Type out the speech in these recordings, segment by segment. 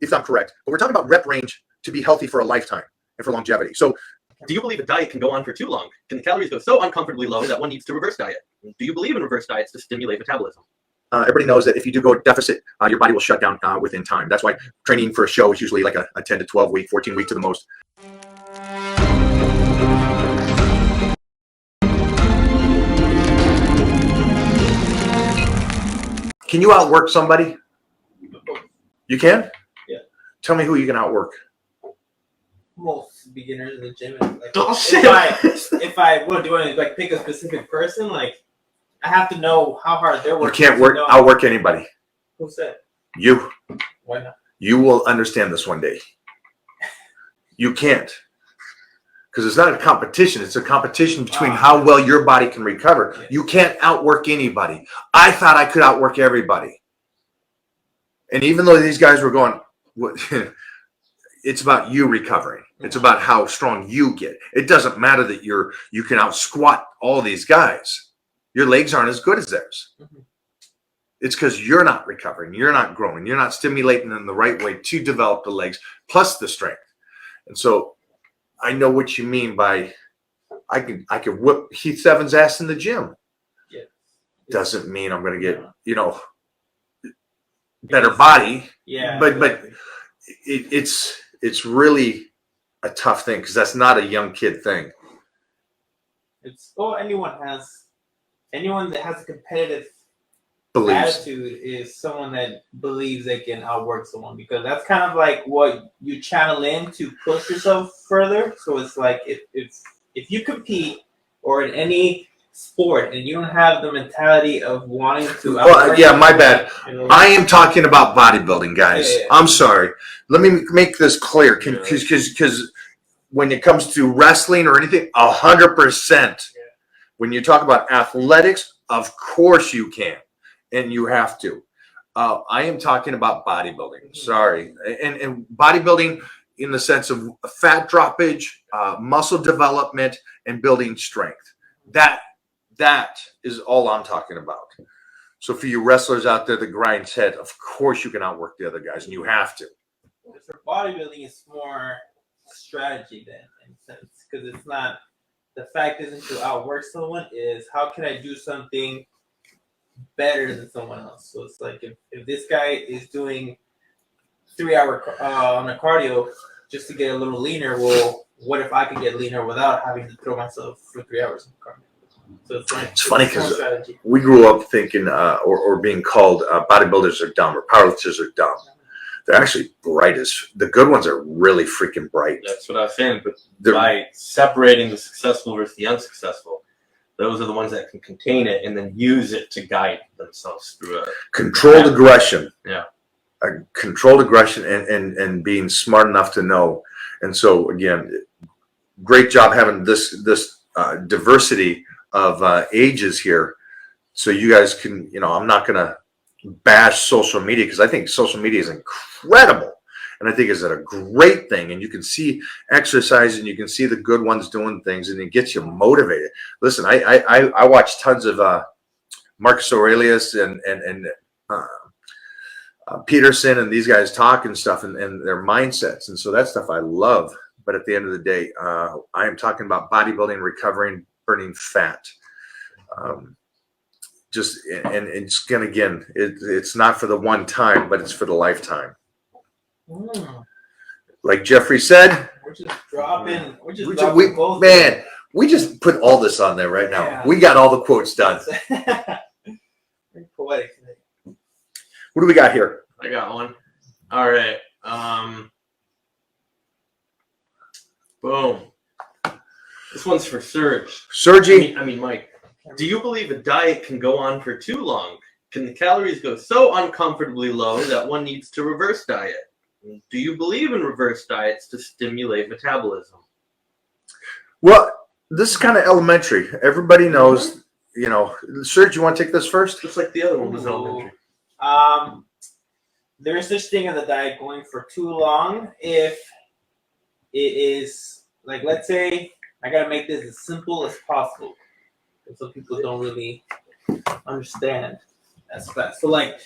if I'm correct. But we're talking about rep range to be healthy for a lifetime and for longevity. So do you believe a diet can go on for too long? Can the calories go so uncomfortably low that one needs to reverse diet? Do you believe in reverse diets to stimulate metabolism? Everybody knows that if you do go deficit, your body will shut down within time. That's why training for a show is usually like a 10 to 12 week, 14 week to the most. Can you outwork somebody? You can? Yeah. Tell me who you can outwork. Most beginners in the gym. Like, Oh, shit. If I would do it, like pick a specific person, like I have to know how hard they're working. You can't outwork anybody. Who said? You. Why not? You will understand this one day. You can't. Because it's not a competition. It's a competition between how well your body can recover. Yeah. You can't outwork anybody. I thought I could outwork everybody. And even though these guys were going, it's about you recovering. It's about how strong you get. It doesn't matter that you can out squat all these guys. Your legs aren't as good as theirs. Mm-hmm. It's because you're not recovering. You're not growing. You're not stimulating in the right way to develop the legs plus the strength. And so I know what you mean by I could whip Heath Evans' ass in the gym. Yeah. Doesn't mean I'm going to get, better body. Yeah. But it's really a tough thing because that's not a young kid thing. Anyone that has a competitive Believes. attitude is someone that believes they can outwork someone, because that's kind of like what you channel in to push yourself further. So it's like if you compete or in any sport and you don't have the mentality of wanting to outwork my bad. I am talking about bodybuilding, guys. Yeah. I'm sorry. Let me make this clear, because when it comes to wrestling or anything, 100%. When you talk about athletics, of course you can. And you have to. I am talking about bodybuilding. Sorry. And bodybuilding in the sense of fat droppage, muscle development, and building strength. That is all I'm talking about. So for you wrestlers out there that grinds head, of course you can outwork the other guys, and you have to. For bodybuilding, it's more strategy then, in a sense, because it's not, the fact isn't to outwork someone, is how can I do something better than someone else. So it's like if this guy is doing 3 hour on a cardio just to get a little leaner, well, what if I could get leaner without having to throw myself for 3 hours on cardio? So it's funny because we grew up thinking or being called bodybuilders are dumb or powerlifters are dumb. They're actually bright as the good ones are really freaking bright. That's what I was saying. But by separating the successful versus the unsuccessful, those are the ones that can contain it and then use it to guide themselves through it. Controlled aggression. Yeah. Controlled aggression and being smart enough to know. And so, again, great job having this diversity of ages here. So you guys can, I'm not going to bash social media because I think social media is incredible. And I think it's a great thing. And you can see exercise and you can see the good ones doing things and it gets you motivated. Listen, I watch tons of Marcus Aurelius and Peterson and these guys talk and stuff and their mindsets. And so that stuff I love. But at the end of the day, I am talking about bodybuilding, recovering, burning fat. It's going to, again, it's not for the one time, but it's for the lifetime. Like Jeffrey said, we're just dropping. We just put all this on there right now. Yeah. We got all the quotes done. Very poetic. What do we got here? I got one. All right. Boom. This one's for Serge. Sergi. I mean, Mike. Do you believe a diet can go on for too long? Can the calories go so uncomfortably low that one needs to reverse diet? Do you believe in reverse diets to stimulate metabolism? Well, this is kind of elementary. Everybody knows, Serge, you want to take this first? Just like the other one was elementary. There is such thing as a diet going for too long if it is, like, let's say, I got to make this as simple as possible. So people don't really understand as fast. So, like,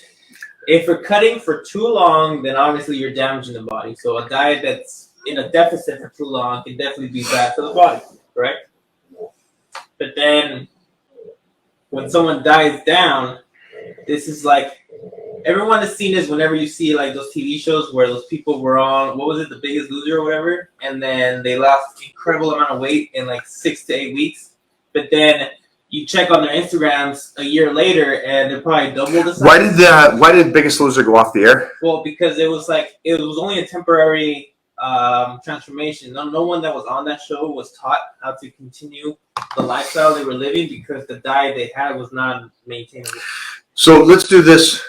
if you're cutting for too long, then obviously you're damaging the body. So a diet that's in a deficit for too long can definitely be bad for the body, correct? But then when someone dies down, this is like everyone has seen this whenever you see like those TV shows where those people were on, what was it, The Biggest Loser or whatever, and then they lost an incredible amount of weight in like 6 to 8 weeks. But then you check on their Instagrams a year later and they're probably double the size. Why did Biggest Loser go off the air? Well, because it was only a temporary transformation. No one that was on that show was taught how to continue the lifestyle they were living because the diet they had was not maintainable. So let's do this.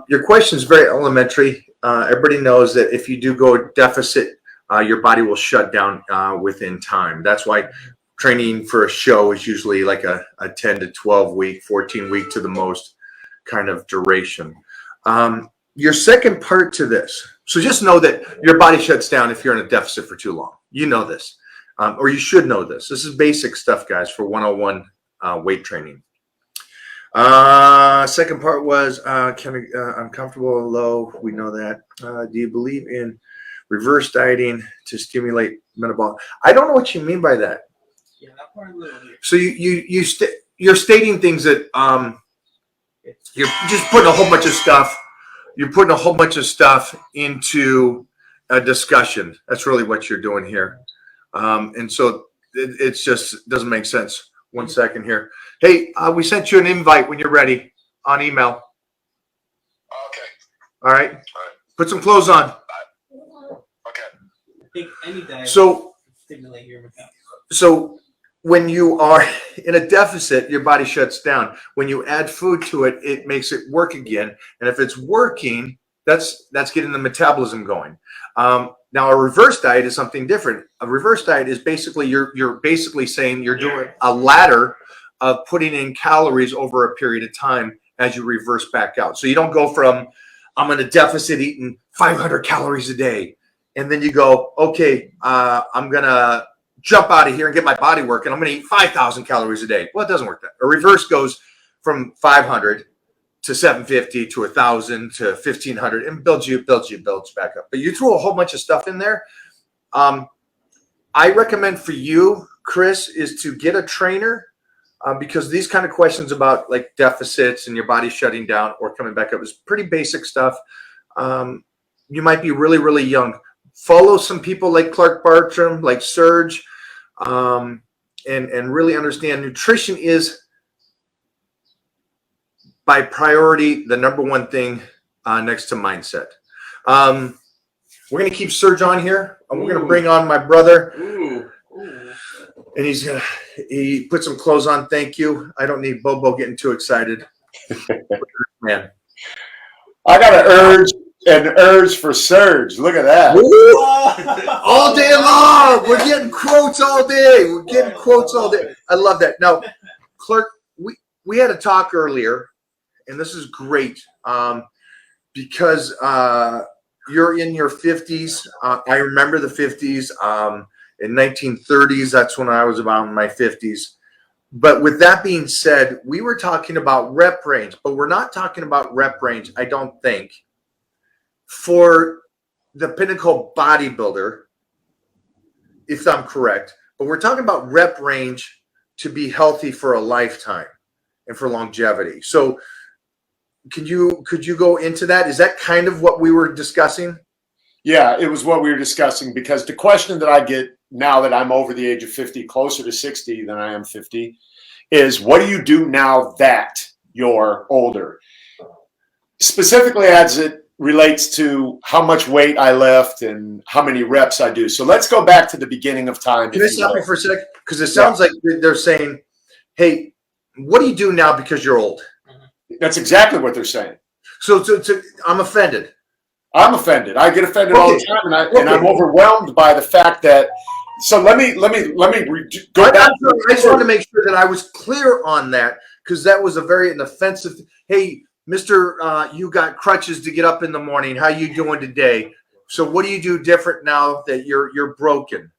Your question is very elementary. Everybody knows that if you do go deficit, your body will shut down within time. That's why training for a show is usually like a 10 to 12 week, 14 week to the most kind of duration. Your second part to this. So just know that your body shuts down if you're in a deficit for too long. You know this, or you should know this. This is basic stuff, guys, for 101 weight training. Second part was uncomfortable and low. We know that. Do you believe in reverse dieting to stimulate metabolic? I don't know what you mean by that. Yeah, that part a little weird. So you're stating things that you're just putting a whole bunch of stuff. You're putting a whole bunch of stuff into a discussion. That's really what you're doing here, and so it's just doesn't make sense. 1 second here. Hey, we sent you an invite when you're ready on email. Okay. All right. Put some clothes on. Okay. I think any diet So can stimulate your metabolism. So when you are in a deficit, your body shuts down. When you add food to it, it makes it work again. And if it's working, that's getting the metabolism going. Now, a reverse diet is something different. A reverse diet is basically you're basically saying you're doing a ladder of putting in calories over a period of time as you reverse back out. So you don't go from I'm in a deficit eating 500 calories a day, and then you go, okay, I'm gonna jump out of here and get my body working. I'm going to eat 5,000 calories a day. Well, it doesn't work that. A reverse goes from 500 to 750 to 1,000 to 1,500 and builds back up. But you throw a whole bunch of stuff in there. I recommend for you, Chris, is to get a trainer because these kind of questions about like deficits and your body shutting down or coming back up is pretty basic stuff. You might be really, really young. Follow some people like Clark Bartram, like Serge, and really understand nutrition is by priority the number one thing next to mindset. We're going to keep Serge on here, and we're going to bring on my brother. Ooh. And he put some clothes on. Thank you. I don't need Bobo getting too excited. Man. I got an urge for Serge. Look at that. All day long. We're getting quotes all day. We're getting quotes all day. I love that. Now, Clark, we had a talk earlier, and this is great because you're in your 50s. I remember the 50s. In 1930s, that's when I was about in my 50s. But with that being said, we were talking about rep range, but we're not talking about rep range, I don't think, for the pinnacle bodybuilder, if I'm correct. But we're talking about rep range to be healthy for a lifetime and for longevity. So could you go into that? Is that kind of what we were discussing? Yeah, it was what we were discussing because the question that I get now that I'm over the age of 50, closer to 60 than I am 50, is what do you do now that you're older? Specifically as it relates to how much weight I lift and how many reps I do. So let's go back to the beginning of time. Can I stop you for a sec? Because it sounds like they're saying, hey, what do you do now because you're old? That's exactly what they're saying. So I'm offended. I'm offended. I get offended all the time, and I'm overwhelmed by the fact that. So let me go back. I just want to make sure that I was clear on that because that was an offensive. Hey, Mister, you got crutches to get up in the morning. How you doing today? So what do you do different now that you're broken?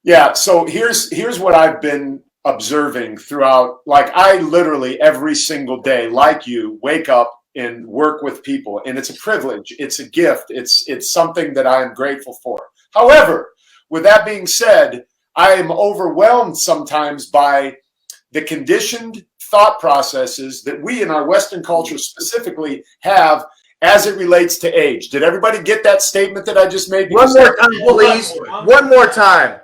Yeah. So here's what I've been observing throughout. Like I literally every single day, like you, wake up and work with people. And it's a privilege. It's a gift. It's something that I am grateful for. However, with that being said, I am overwhelmed sometimes by the conditioned thought processes that we in our Western culture specifically have as it relates to age. Did everybody get that statement that I just made? One more time, please. One more time.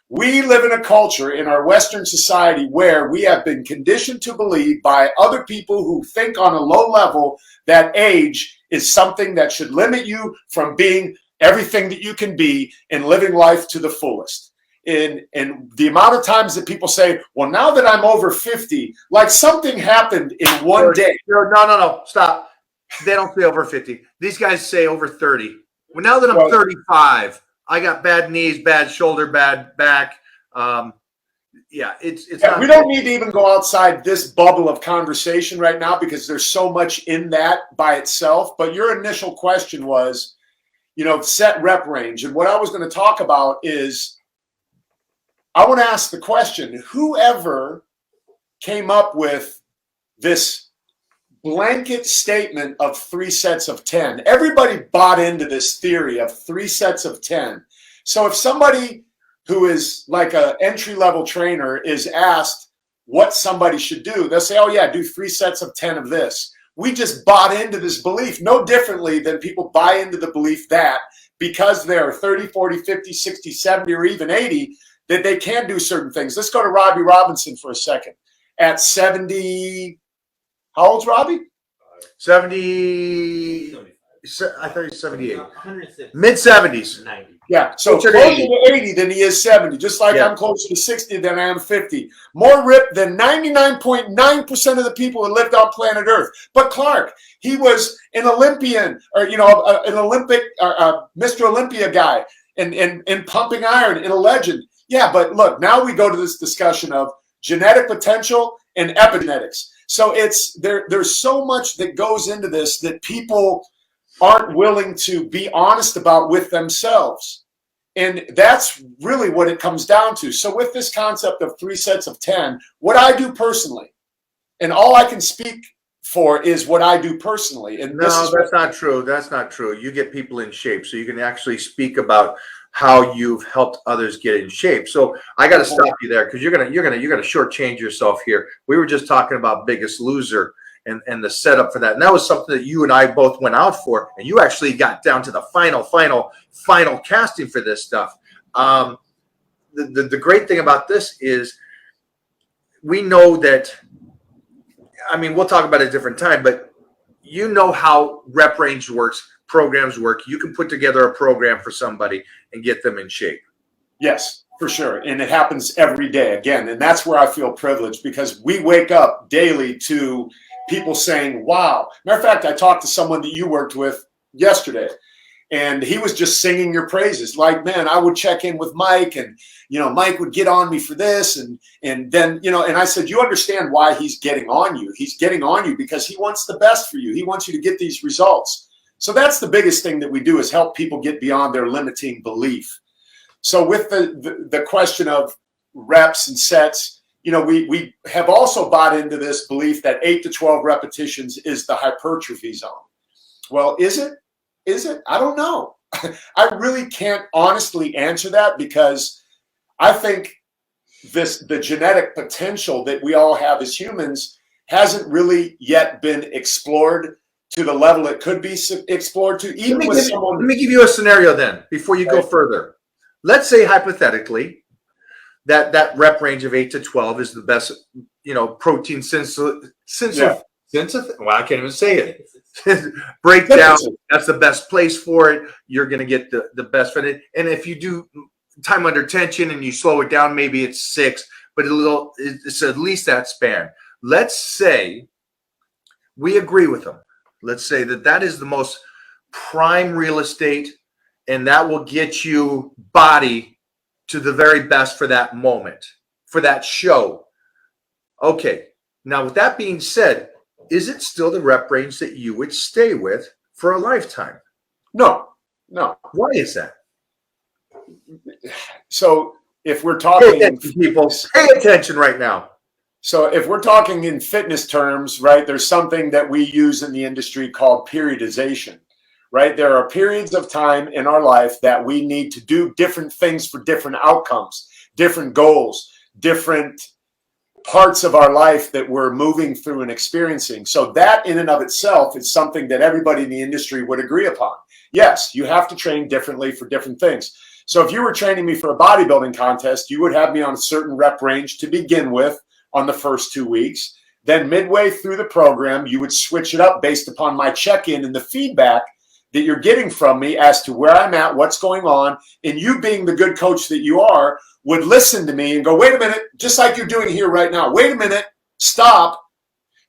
We live in a culture in our Western society where we have been conditioned to believe by other people who think on a low level that age is something that should limit you from being everything that you can be and living life to the fullest. And the amount of times that people say, well, now that I'm over 50, like something happened in one day. No, stop. They don't say over 50. These guys say over 30. Well, now that I'm 35, I got bad knees, bad shoulder, bad back. It's not. We don't need to even go outside this bubble of conversation right now because there's so much in that by itself. But your initial question was, set rep range. And what I was going to talk about is, I want to ask the question, whoever came up with this blanket statement of 3 sets of 10? Everybody bought into this theory of 3 sets of 10. So if somebody who is like an entry-level trainer is asked what somebody should do, they'll say, oh yeah, do 3 sets of 10 of this. We just bought into this belief no differently than people buy into the belief that because they're 30, 40, 50, 60, 70, or even 80, that they can do certain things. Let's go to Robbie Robinson for a second. At 70, how old's Robbie? 70. I thought he was 78. 106. Mid 70s. 90. Yeah, so Closer closer to to 80 than he is 70, just like Yeah. I'm closer to 60 than I am 50. More ripped than 99.9% of the people who lived on planet Earth. But Clark, he was an Olympian, or an Olympic, Mr. Olympia guy, and pumping iron, and a legend. Yeah, but look, now we go to this discussion of genetic potential and epigenetics. So there's so much that goes into this that people aren't willing to be honest about with themselves. And that's really what it comes down to. So with this concept of 3 sets of 10, what I do personally, and all I can speak for is what I do personally. And That's not true. That's not true. You get people in shape, so you can actually speak about how you've helped others get in shape. So I got to stop you there because you're gonna shortchange yourself here. We were just talking about Biggest Loser and the setup for that, and that was something that you and I both went out for, and you actually got down to the final casting for this stuff. The great thing about this is we know that. I mean, we'll talk about it at a different time, but you know how rep range works, programs work. You can put together a program for somebody and get them in shape. Yes, for sure. And it happens every day again. And that's where I feel privileged because we wake up daily to people saying, wow. Matter of fact, I talked to someone that you worked with yesterday, and he was just singing your praises. Like, man, I would check in with Mike, and, Mike would get on me for this. And then, and I said, you understand why he's getting on you. He's getting on you because he wants the best for you. He wants you to get these results. So that's the biggest thing that we do is help people get beyond their limiting belief. So with the question of reps and sets, we have also bought into this belief that 8 to 12 repetitions is the hypertrophy zone. Well, is it? Is it? I don't know. I really can't honestly answer that because I think the genetic potential that we all have as humans hasn't really yet been explored to the level it could be explored to. Even with someone. Let me give you a scenario then before you go further. Let's say hypothetically that rep range of 8 to 12 is the best, protein well, I can't even say it. Breakdown. That's the best place for it. You're going to get the best fit. And if you do time under tension and you slow it down, maybe it's 6, but it's at least that span. Let's say we agree with them. Let's say that is the most prime real estate, and that will get you body to the very best for that moment, for that show. Okay. Now, with that being said, is it still the rep range that you would stay with for a lifetime? No. Why is that? So if we're talking, pay attention, people. Pay attention right now. So if we're talking in fitness terms, right, there's something that we use in the industry called periodization, right? There are periods of time in our life that we need to do different things for different outcomes, different goals, different parts of our life that we're moving through and experiencing. So that in and of itself is something that everybody in the industry would agree upon. Yes, you have to train differently for different things. So if you were training me for a bodybuilding contest, you would have me on a certain rep range to begin with on the first 2 weeks. Then midway through the program, you would switch it up based upon my check-in and the feedback that you're getting from me as to where I'm at, what's going on, and you being the good coach that you are, would listen to me and go, wait a minute, just like you're doing here right now. Wait a minute, stop.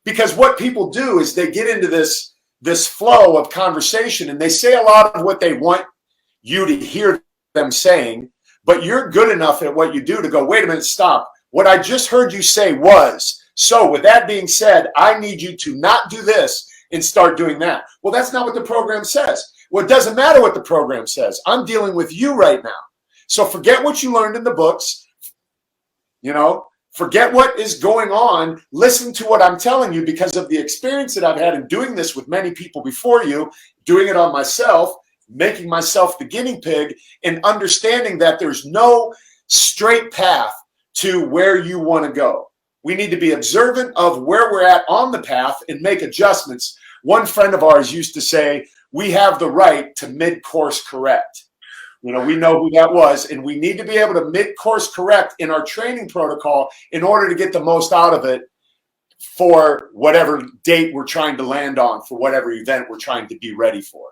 Because what people do is they get into this flow of conversation and they say a lot of what they want you to hear them saying, but you're good enough at what you do to go, wait a minute, stop. What I just heard you say was, so with that being said, I need you to not do this and start doing that. Well, that's not what the program says. Well, it doesn't matter what the program says. I'm dealing with you right now. So forget what you learned in the books, forget what is going on. Listen to what I'm telling you because of the experience that I've had in doing this with many people before you, doing it on myself, making myself the guinea pig, and understanding that there's no straight path to where you want to go. We need to be observant of where we're at on the path and make adjustments. One friend of ours used to say, we have the right to mid-course correct. We know who that was, and we need to be able to mid-course correct in our training protocol in order to get the most out of it for whatever date we're trying to land on, for whatever event we're trying to be ready for.